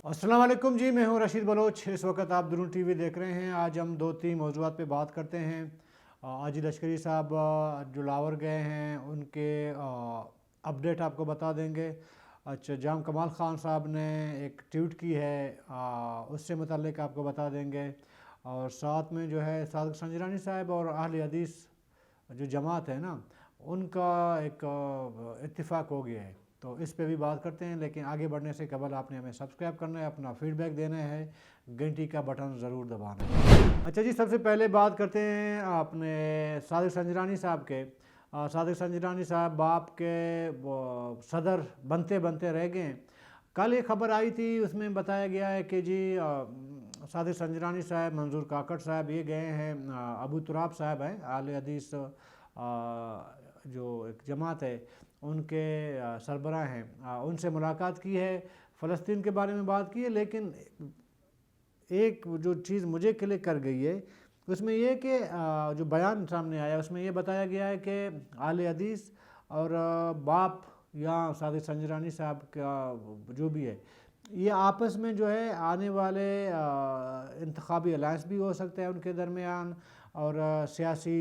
अस्सलाम वालेकुम जी, मैं हूं रशीद बलोच। इस वक्त आप दुरून टीवी देख रहे हैं। आज हम दो तीन मौज़ूआत पे बात करते हैं। आज लश्करी साहब जो लाहौर गए हैं उनके अपडेट आपको बता देंगे। अच्छा, जाम कमाल ख़ान साहब ने एक ट्वीट की है, उससे मुतल्लिक आपको बता देंगे। और साथ में जो है सादिक संजरानी साहब और अहले हदीस जो जमात है ना, उनका एक इत्तिफाक हो गया है, तो इस पे भी बात करते हैं। लेकिन आगे बढ़ने से कबल आपने हमें सब्सक्राइब करना है, अपना फीडबैक देना है, घंटी का बटन ज़रूर दबाना है। अच्छा जी, सबसे पहले बात करते हैं अपने सादिक संजरानी साहब के। सादिक संजरानी साहब बाप के सदर बनते बनते रह गए। कल एक खबर आई थी, उसमें बताया गया है कि जी सादिक संजरानी साहब, मंजूर काकड़ साहब ये गए हैं, अबू तुराब साहब हैं आले हदीस जो एक जमात है उनके सरबराह हैं, उनसे मुलाकात की है, फ़लस्तीन के बारे में बात की है। लेकिन एक जो चीज़ मुझे क्लिक कर गई है उसमें ये कि जो बयान सामने आया उसमें ये बताया गया है कि आले हदीस और बाप या सादिक संजरानी साहब का जो भी है, ये आपस में जो है आने वाले इंतखाबी अलायंस भी हो सकता है उनके दरमियान, और सियासी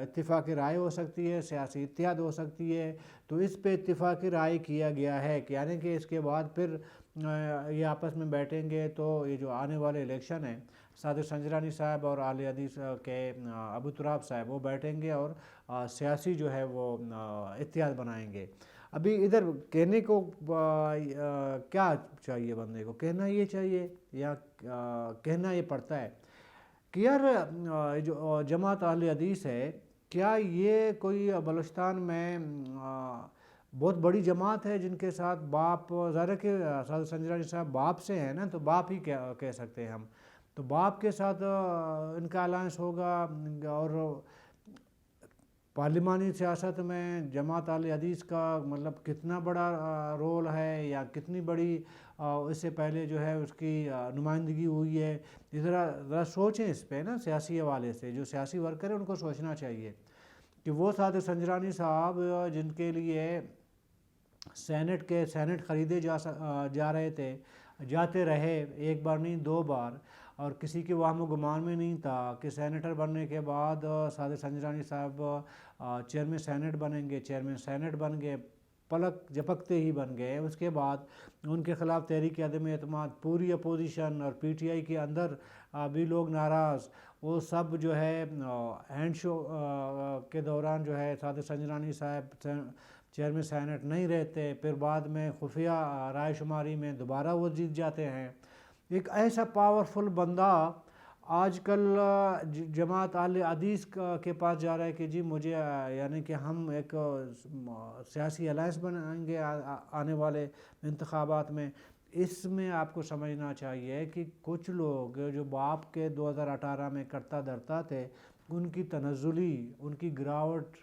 इत्तिफाक़ी राय हो सकती है, सियासी इत्तेहाद हो सकती है। तो इस पे इत्तिफाक़ी राय किया गया है कि यानी कि इसके बाद फिर ये आपस में बैठेंगे, तो ये जो आने वाले इलेक्शन है, सादिक संजरानी साहब और आले हदीस के अबू तुराब साहब वो बैठेंगे और सियासी जो है वो इत्तेहाद बनाएंगे। अभी इधर कहने को क्या चाहिए, बंदे को कहना ये चाहिए या कहना ये पड़ता है कि यार जो जमात अहले हदीस है, क्या ये कोई बलूचिस्तान में बहुत बड़ी जमात है जिनके साथ बाप, ज़ाहिर के सादिक संजरानी साहब बाप से हैं ना, तो बाप ही कह सकते हैं हम। तो बाप के साथ इनका अलायंस होगा, और पार्लिमानी सियासत में जमात अहले हदीस का मतलब कितना बड़ा रोल है, या कितनी बड़ी इससे पहले जो है उसकी नुमाइंदगी हुई है। ज़रा सोचें इस पे ना, सियासी हवाले से जो सियासी वर्कर है उनको सोचना चाहिए कि वो सादिक संजरानी साहब जिनके लिए सेनेट ख़रीदे जा रहे थे, जाते रहे, एक बार नहीं दो बार, और किसी के वहम गुमान में नहीं था कि सेनेटर बनने के बाद सादिक संजरानी साहब चेयरमैन सेनेट बनेंगे। चेयरमैन सेनेट बन गए, पलक झपकते ही बन गए। उसके बाद उनके ख़िलाफ़ तहरीक अदम एतमाद, पूरी अपोजिशन और पीटीआई के अंदर भी लोग नाराज़। वो सब जो है हैंड शो के दौरान जो है सादिक संजरानी साहब चेयरमैन सेनेट नहीं रहते, फिर बाद में खुफिया राय शुमारी में दोबारा वो जीत जाते हैं। एक ऐसा पावरफुल बंदा आजकल जमात अहले हदीस के पास जा रहा है कि जी मुझे यानी कि हम एक सियासी अलायंस बनाएंगे आने वाले इंतखाबात में। इसमें आपको समझना चाहिए कि कुछ लोग जो बाप के 2018 में करता धरता थे, उनकी तनज़्ज़ुली, उनकी गिरावट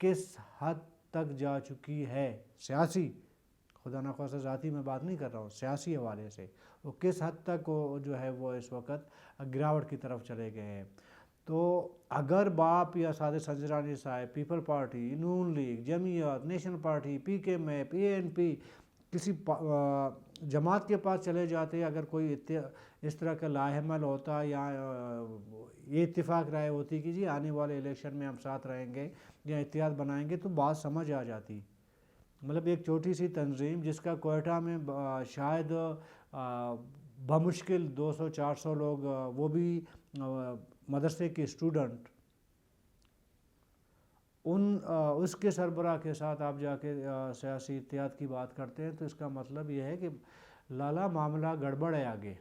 किस हद तक जा चुकी है सियासी, खुदा न ख़ास्ता ज़ाती में बात नहीं कर रहा हूँ, सियासी हवाले से वो किस हद तक वो जो है वो इस वक्त गिरावट की तरफ चले गए हैं। तो अगर बाप या सादिक संजरानी साहब people party, Noon league, Jamiat, national party, PKM, PNP किसी जमात के पास चले जाते, अगर कोई इस तरह का लाहेमल होता या ये इत्तिफाक राय होती कि जी आने वाले इलेक्शन में हम साथ रहेंगे या इत्तेहाद बनाएंगे, तो बात समझ आ जाती। मतलब एक छोटी सी तंजीम जिसका कोयटा में शायद बमुश्किल 200-400 लोग, वो भी मदरसे के स्टूडेंट, उसके सरबराह के साथ आप जाके सियासी इत्तेहाद की बात करते हैं, तो इसका मतलब ये है कि लाला मामला गड़बड़ है आगे।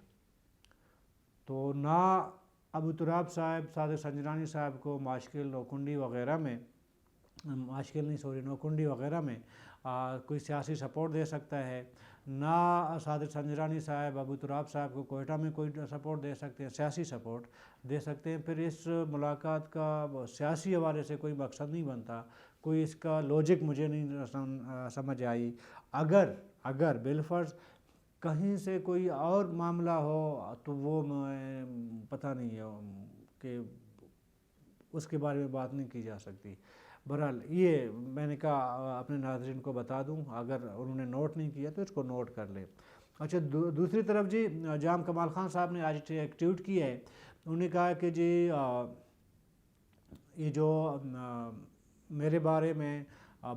तो ना अबू तुराब साहब सादिक संजरानी साहब को माशकिल नोकुंडी वग़ैरह में, नोकुंडी वग़ैरह में कोई सियासी सपोर्ट दे सकता है, ना सादिक संजरानी साहब अबू तुराब साहब को कोयटा में कोई सपोर्ट दे सकते हैं, सियासी सपोर्ट दे सकते हैं। फिर इस मुलाकात का सियासी हवाले से कोई मकसद नहीं बनता, कोई इसका लॉजिक मुझे नहीं समझ आई। अगर बिलफर्ज कहीं से कोई और मामला हो तो वो मैं पता नहीं है कि उसके बारे में बात नहीं की जा सकती। बहरहाल ये मैंने कहा अपने नाज़रीन को बता दूं, अगर उन्होंने नोट नहीं किया तो इसको नोट कर ले। अच्छा, दूसरी तरफ जी जाम कमाल खान साहब ने आज एक ट्वीट की है। उन्होंने कहा कि जी ये जो मेरे बारे में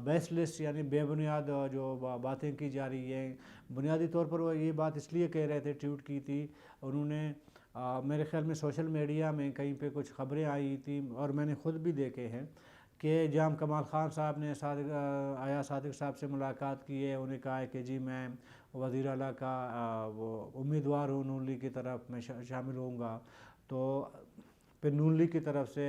बेसलेस यानी बेबुनियाद जो बातें की जा रही हैं, बुनियादी तौर पर वो ये बात इसलिए कह रहे थे, ट्वीट की थी उन्होंने, मेरे ख्याल में सोशल मीडिया में कहीं पे कुछ खबरें आई थी और मैंने ख़ुद भी देखे हैं कि जाम कमाल ख़ान साहब ने आया सादिक साहब से मुलाकात की है। उन्हें कहा है कि जी मैं वज़ीर आला का वो उम्मीदवार हूँ, नून लीग की तरफ मैं शामिल होऊंगा। तो फिर नून लीग की तरफ से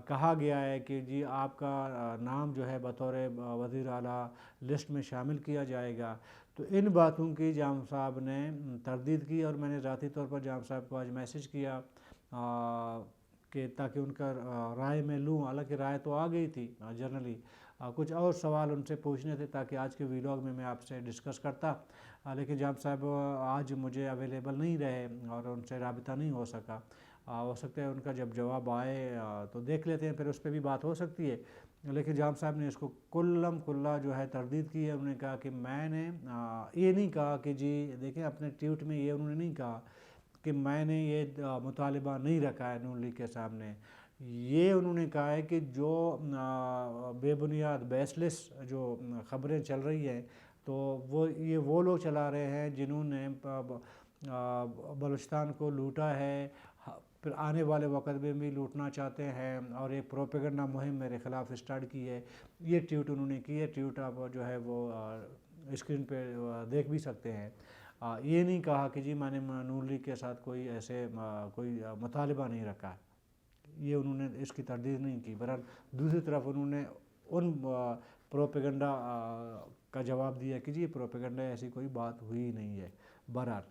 कहा गया है कि जी आपका नाम जो है बतौर वज़ीर आला लिस्ट में शामिल किया जाएगा। तो इन बातों की जाम साहब ने तरदीद की और मैंने ज़ाती तौर पर जाम साहब को आज मैसेज किया कि ताकि उनका राय मैं लूँ। हालांकि राय तो आ गई थी जनरली, कुछ और सवाल उनसे पूछने थे ताकि आज के व्लॉग में मैं आपसे डिस्कस करता, लेकिन जाम साहब आज मुझे अवेलेबल नहीं रहे और उनसे राबिता नहीं हो सका। हो सकता है उनका जब जवाब आए तो देख लेते हैं, फिर उस पर भी बात हो सकती है। लेकिन जाम साहब ने इसको कुल्लम कुल्ला जो है तरदीद की है। उन्होंने कहा कि मैंने ये नहीं कहा कि जी देखें, अपने ट्वीट में ये उन्होंने नहीं कहा कि मैंने ये मुतालिबा नहीं रखा है नून लीग के सामने। ये उन्होंने कहा है कि जो बेबुनियाद बेसलेस जो ख़बरें चल रही हैं, तो वो लोग चला रहे हैं जिन्होंने बलूचिस्तान को लूटा है, फिर आने वाले वक्त में भी लूटना चाहते हैं और एक प्रोपेगेंडा मुहिम मेरे ख़िलाफ़ स्टार्ट की है। ये ट्वीट उन्होंने की है। ट्वीट आप जो है वो स्क्रीन पे देख भी सकते हैं। ये नहीं कहा कि जी मैंने नून लीग के साथ कोई ऐसे कोई मुतालिबा नहीं रखा, ये उन्होंने इसकी तरदीद नहीं की। बहरहाल दूसरी तरफ उन्होंने उन प्रोपेगेंडा का जवाब दिया कि जी प्रोपेगेंडा ऐसी कोई बात हुई नहीं है। बहरहाल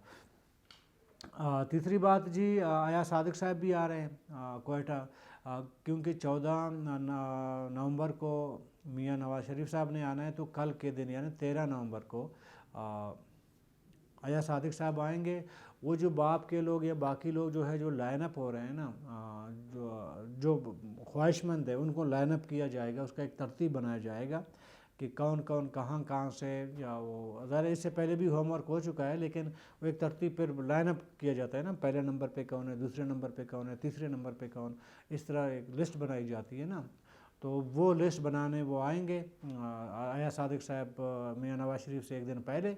तीसरी बात जी, आया सादिक साहब भी आ रहे हैं कोयटा, क्योंकि 14 नवंबर को मियां नवाज शरीफ साहब ने आना है। तो कल के दिन यानी 13 नवंबर को आया सादिक साहब आएंगे। वो जो बाप के लोग या बाकी लोग जो है जो लाइन अप हो रहे हैं ना, जो ख्वाहिशमंद है उनको लाइन अप किया जाएगा, उसका एक तरतीब बनाया जाएगा कि कौन कौन कहाँ कहाँ से, या वो ज़रा इससे पहले भी होमवर्क हो चुका है, लेकिन वो एक तरतीब पर लाइन अप किया जाता है ना, पहले नंबर पे कौन है, दूसरे नंबर पे कौन है, तीसरे नंबर पे कौन, इस तरह एक लिस्ट बनाई जाती है ना। तो वो लिस्ट बनाने वो आएंगे, आया सादिक साहब मियां नवाज शरीफ से एक दिन पहले,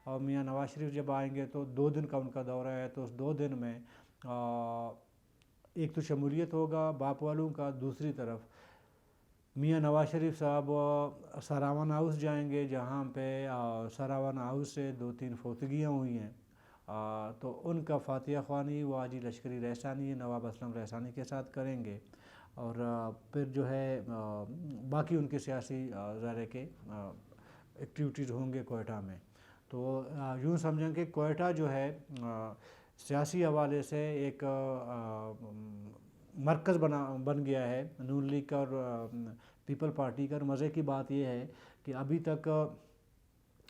और मियां नवाज शरीफ जब आएंगे तो 2 दिन का उनका दौरा है। तो उस 2 दिन में एक तो शमूलियत होगा बाप वालों का, दूसरी तरफ मियां नवाज शरीफ साहब सरावन हाउस जाएंगे, जहाँ पे सरावन हाउस से 2-3 फौतगियाँ हुई हैं। तो उनका फातिहा ख्वानी वो आज लश्करी रहसानी नवाब असलम रहसानी के साथ करेंगे, और फिर जो है बाकी उनके सियासी ज़ायरे के एक्टिविटीज़ होंगे कोयटा में। तो यूँ समझें कि कोयटा जो है सियासी हवाले से एक मरकज़ बन गया है नून लीग का और पीपल पार्टी का। मज़े की बात यह है कि अभी तक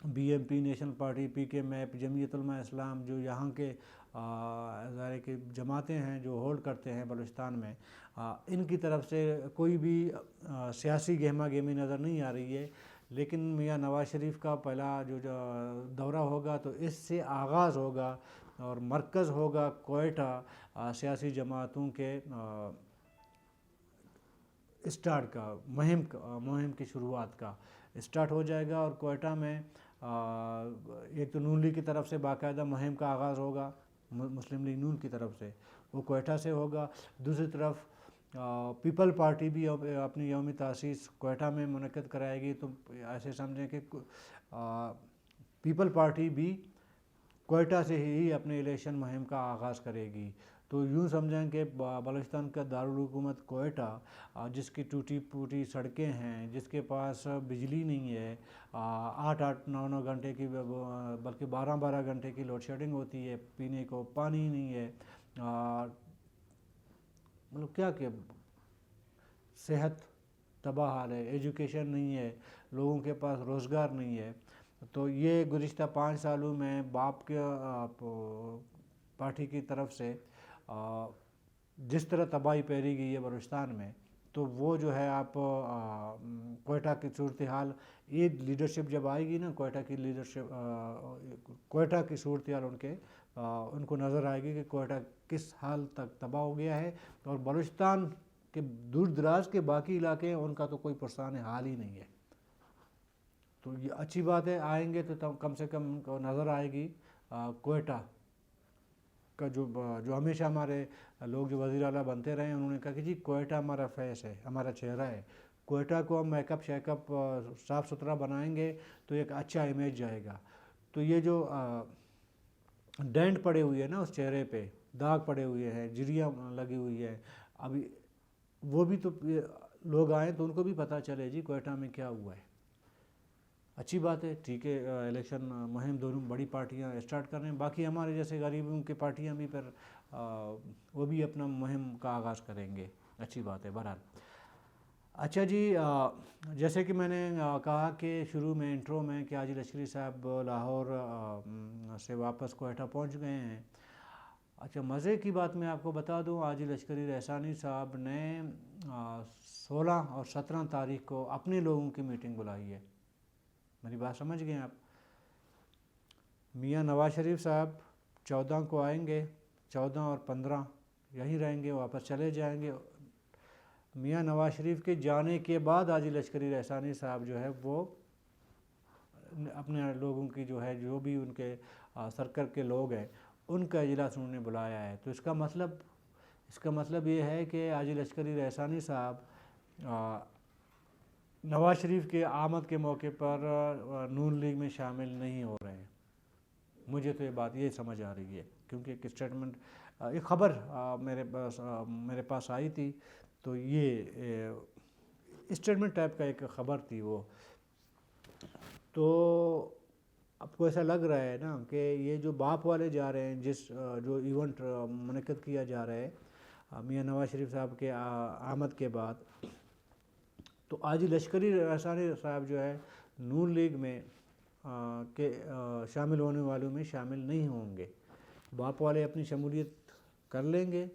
BNP, national party, PK map, Jamiat Ulama इस्लाम, जो यहाँ के ज़ाहिर के जमातें हैं जो होल्ड करते हैं बलूचिस्तान में, इनकी तरफ से कोई भी सियासी गहमा गहमी नज़र नहीं आ रही है। लेकिन मियां नवाज शरीफ का पहला जो दौरा होगा तो इससे आगाज़ होगा और मरकज़ होगा कोयटा सियासी जमातों के स्टार्ट का, मुहिम की शुरुआत का स्टार्ट हो जाएगा। और कोयटा में एक तो नून लीग की तरफ से बाकायदा मुहिम का आगाज़ होगा, मुस्लिम लीग नून की तरफ से, वो कोयटा से होगा। दूसरी तरफ पीपल पार्टी भी अपनी यौमी तासीस कोयटा में मुनक़्क़िद कराएगी। तो ऐसे समझें कि पीपल पार्टी भी कोयटा से ही अपने इलेक्शन मुहिम का आगाज़ करेगी। तो यूँ समझें कि बलूचिस्तान का दारुल हुकूमत कोयटा, जिसकी टूटी फूटी सड़कें हैं, जिसके पास बिजली नहीं है, 8-8, 9-9 घंटे की बल्कि 12-12 घंटे की लोड शेडिंग होती है, पीने को पानी नहीं है, मतलब क्या सेहत तबाह हाल है, एजुकेशन नहीं है, लोगों के पास रोज़गार नहीं है। तो ये गुज़िश्ता 5 सालों में बाप के पार्टी की तरफ से जिस तरह तबाही पैरी गई है बलूचिस्तान में, تو وہ جو ہے آپ کوئٹہ کی صورتحال، یہ لیڈرشپ جب آئے گی نا کوئٹہ کی لیڈرشپ، کوئٹہ کی صورتحال ان کو نظر آئے گی کہ کوئٹہ کس حال تک تباہ ہو گیا ہے، اور بلوچستان کے دور دراز کے باقی علاقے ہیں ان کا تو کوئی پرسان حال ہی نہیں ہے۔ تو یہ اچھی بات ہے، آئیں گے تو کم سے کم ان کو نظر آئے گی کوئٹہ کا جو ہمیشہ ہمارے لوگ جو وزیر اعلیٰ بنتے رہے ہیں انہوں نے کہا کہ جی کوئٹہ ہمارا فیس ہے، ہمارا چہرہ ہے، کوئٹہ کو ہم میک اپ شیک اپ صاف ستھرا بنائیں گے تو ایک اچھا امیج جائے گا۔ تو یہ جو ڈینٹ پڑے ہوئے ہیں نا اس چہرے پہ، داغ پڑے ہوئے ہیں، جھریاں لگی ہوئی ہیں، ابھی وہ بھی تو لوگ آئیں تو ان کو بھی پتہ چلے جی کوئٹہ میں کیا ہوا ہے۔ اچھی بات ہے، ٹھیک ہے، الیکشن مہم دونوں بڑی پارٹیاں اسٹارٹ کر رہے ہیں، باقی ہمارے جیسے غریبوں کی پارٹیاں بھی پھر وہ بھی اپنا مہم کا آغاز کریں گے، اچھی بات ہے بہرحال۔ اچھا جی، جیسے کہ میں نے کہا کہ شروع میں انٹرو میں کہ عاجل لشکری صاحب لاہور سے واپس کوئٹہ پہنچ گئے ہیں۔ اچھا، مزے کی بات میں آپ کو بتا دوں، عاجل لشکری رحسانی صاحب نے 16 اور 17 تاریخ کو اپنے لوگوں کی میٹنگ بلائی ہے۔ میری بات سمجھ گئے آپ؟ میاں نواز شریف صاحب 14 کو آئیں گے، 14 اور 15 یہیں رہیں گے، واپس چلے جائیں گے۔ میاں نواز شریف کے جانے کے بعد عاجل لشکری رحسانی صاحب جو ہے وہ اپنے لوگوں کی جو ہے جو بھی ان کے سرکل کے لوگ ہیں ان کا اجلاس انہوں نے بلایا ہے۔ تو اس کا مطلب یہ ہے کہ عاجل لشکری رحسانی صاحب نواز شریف کے آمد کے موقع پر نون لیگ میں شامل نہیں ہو رہے ہیں۔ مجھے تو یہ بات یہ سمجھ آ رہی ہے، کیونکہ ایک اسٹیٹمنٹ، ایک خبر میرے پاس آئی تھی، تو یہ اسٹیٹمنٹ ٹائپ کا ایک خبر تھی وہ۔ تو آپ کو ایسا لگ رہا ہے نا کہ یہ جو باپ والے جا رہے ہیں، جو ایونٹ منعقد کیا جا رہا ہے میاں نواز شریف صاحب کے آمد کے بعد، تو عاجل لشکری رحسانی صاحب جو ہے نون لیگ میں شامل ہونے والوں میں شامل نہیں ہوں گے۔ باپ والے اپنی شمولیت کر لیں گے،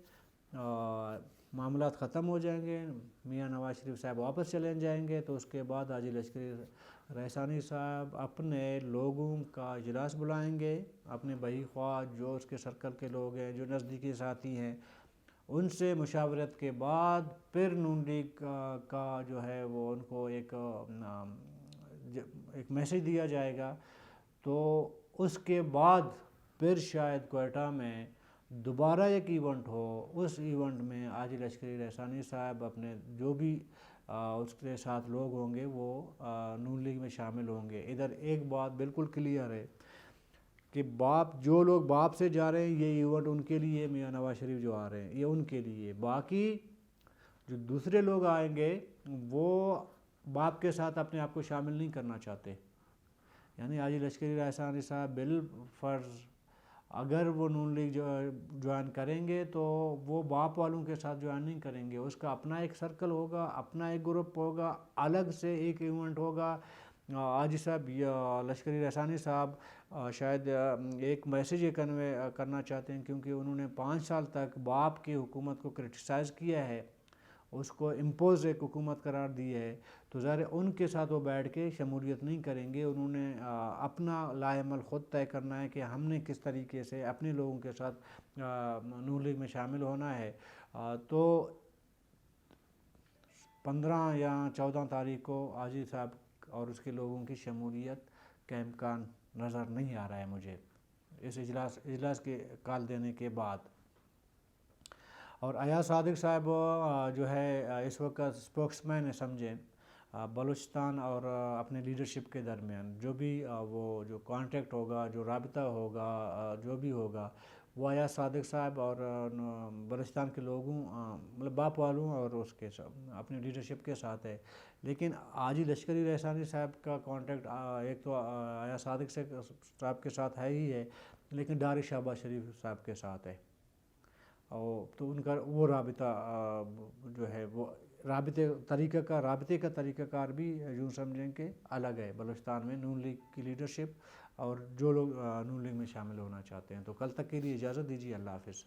معاملات ختم ہو جائیں گے، میاں نواز شریف صاحب واپس چلے جائیں گے، تو اس کے بعد عاجل لشکری رحسانی صاحب اپنے لوگوں کا اجلاس بلائیں گے، اپنے بھائی خواہ جو اس کے سرکل کے لوگ ہیں، جو نزدیکی ساتھی ہیں، ان سے مشاورت کے بعد پھر نون لیگ کا جو ہے وہ ان کو ایک میسیج دیا جائے گا۔ تو اس کے بعد پھر شاید کوئٹہ میں دوبارہ ایک ایونٹ ہو، اس ایونٹ میں عاجل لشکری رحسانی صاحب اپنے جو بھی اس کے ساتھ لوگ ہوں گے وہ نون لیگ میں شامل ہوں گے۔ ادھر ایک بات بالکل کلیئر ہے کہ جو لوگ باپ سے جا رہے ہیں یہ ایونٹ ان کے لیے، میاں نواز شریف جو آ رہے ہیں یہ ان کے لیے، باقی جو دوسرے لوگ آئیں گے وہ باپ کے ساتھ اپنے آپ کو شامل نہیں کرنا چاہتے۔ یعنی عاجل لشکری رحسانی صاحب بالفرض اگر وہ نون لیگ جوائن کریں گے تو وہ باپ والوں کے ساتھ جوائن نہیں کریں گے، اس کا اپنا ایک سرکل ہوگا، اپنا ایک گروپ ہوگا، الگ سے ایک ایونٹ ہوگا۔ عاجل صاحب لشکری رحسانی صاحب شاید ایک میسیج کنوے کرنا چاہتے ہیں، کیونکہ انہوں نے 5 سال تک باپ کی حکومت کو کرٹیسائز کیا ہے، اس کو امپوز ایک حکومت قرار دی ہے، تو ظاہر ان کے ساتھ وہ بیٹھ کے شمولیت نہیں کریں گے۔ انہوں نے اپنا لائحہ عمل خود طے کرنا ہے کہ ہم نے کس طریقے سے اپنے لوگوں کے ساتھ نون لیگ میں شامل ہونا ہے۔ تو 15 یا 14 تاریخ کو عاجل صاحب اور اس کے لوگوں کی شمولیت کا امکان نظر نہیں آ رہا ہے مجھے اس اجلاس کے کال دینے کے بعد۔ اور ایاز صادق صاحب جو ہے اس وقت اسپوکس مین ہے سمجھیں بلوچستان اور اپنے لیڈرشپ کے درمیان، جو بھی وہ جو کانٹیکٹ ہوگا، جو رابطہ ہوگا، جو بھی ہوگا، وہ ایاز صادق صاحب اور بلوچستان کے لوگوں مطلب باپ والوں اور اس کے اپنے لیڈرشپ کے ساتھ ہے۔ لیکن عاجل لشکری رحسانی صاحب کا کانٹیکٹ ایک تو ایاز صادق صاحب کے ساتھ ہے ہی ہے، لیکن ڈار شہباز شریف صاحب کے ساتھ ہے، اور تو ان کا وہ رابطہ جو ہے وہ رابطے کا طریقہ کار بھی یوں سمجھیں کہ الگ ہے بلوچستان میں نون لیگ کی لیڈرشپ اور جو لوگ نون لیگ میں شامل ہونا چاہتے ہیں۔ تو کل تک کے لیے اجازت دیجیے، اللہ حافظ۔